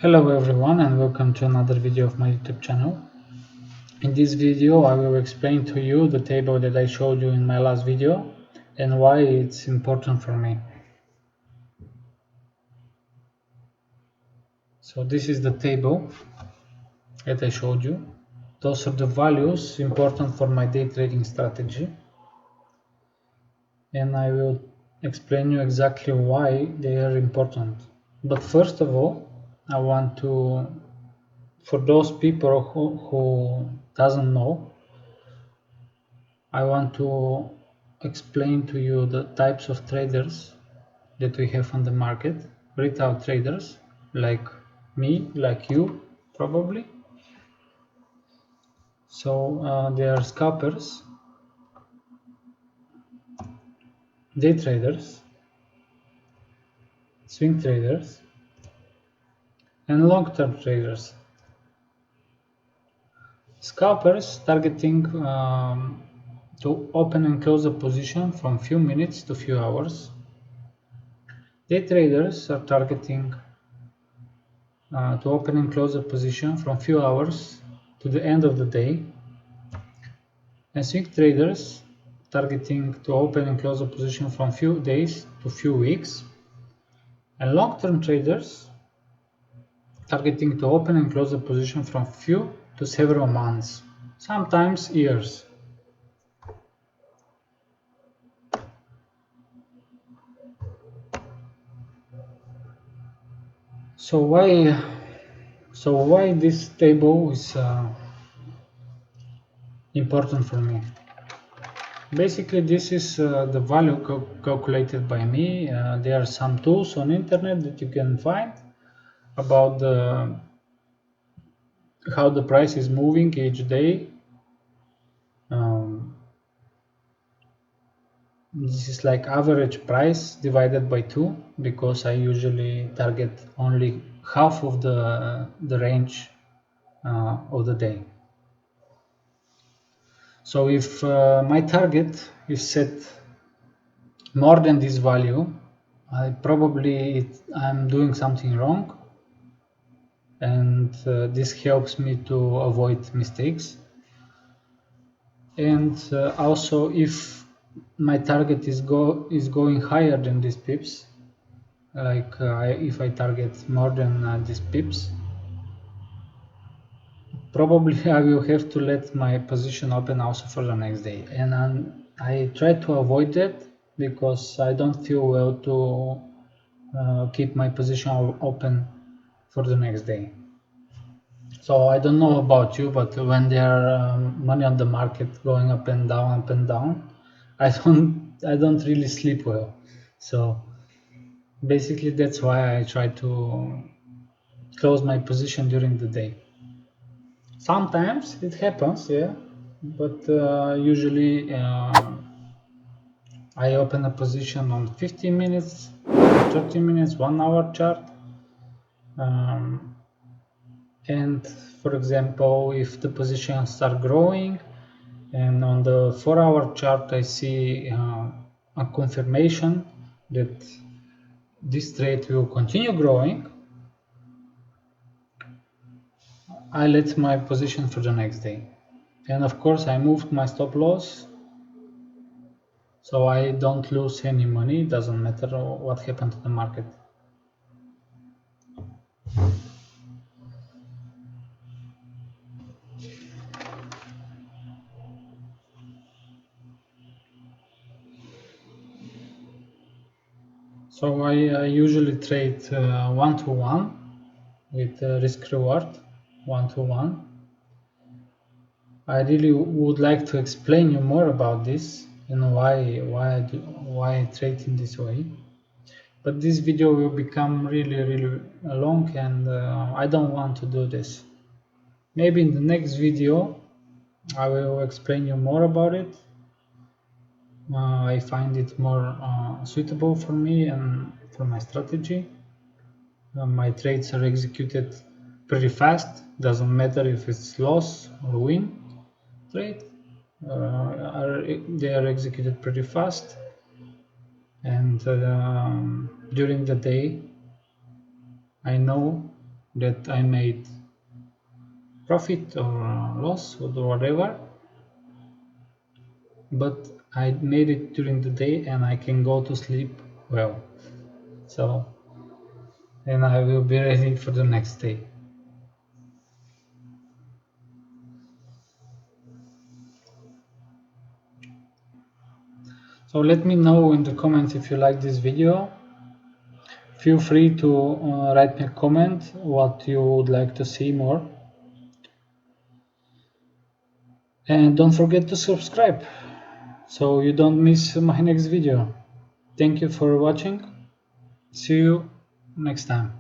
Hello everyone and welcome to another video of my YouTube channel. In this video I will explain to you the table that I showed you in my last video and why it's important for me. So this is the table that I showed you. Those are the values important for my day trading strategy, and I will explain you exactly why they are important. But first of all, I want to, for those people who doesn't know, I want to explain to you the types of traders that we have on the market. Retail traders like me, like you probably. So there are scalpers, day traders, swing traders, and long-term traders. Scalpers targeting to open and close a position from few minutes to few hours. Day traders are targeting to open and close a position from few hours to the end of the day, and swing traders targeting to open and close a position from few days to few weeks, and long-term traders targeting to open and close a position from few to several months, sometimes years. So why this table is important for me? Basically, this is the value calculated by me. There are some tools on internet that you can find about how the price is moving each day. Um, this is like average price divided by 2, because I usually target only half of the range of the day. So if my target is set more than this value, I'm doing something wrong, and this helps me to avoid mistakes. And also, if my target is going higher than these pips, like if I target more than these pips, probably I will have to let my position open also for the next day, and I try to avoid that because I don't feel well to keep my position open for the next day. So I don't know about you, but when there are money on the market going up and down, I don't really sleep well. So basically that's why I try to close my position during the day. Sometimes it happens, yeah, but usually I open a position on 15 minutes, 30 minutes, 1 hour chart. And for example, if the positions start growing and on the 4 hour chart I see a confirmation that this trade will continue growing, I let my position for the next day. And of course I moved my stop loss so I don't lose any money. It doesn't matter what happened to the market. So I usually trade one-to-one with risk reward, one-to-one. I really would like to explain you more about this and why I trade in this way. But this video will become really long, and I don't want to do this. Maybe in the next video I will explain you more about it. I find it more suitable for me and for my strategy. My trades are executed pretty fast. Doesn't matter if it's loss or win trade. They are executed pretty fast, and during the day I know that I made profit or loss or whatever, but I made it during the day and I can go to sleep well. So, and I will be ready for the next day. So let me know in the comments if you like this video. Feel free to write me a comment what you would like to see more. And don't forget to subscribe so you don't miss my next video. Thank you for watching. See you next time.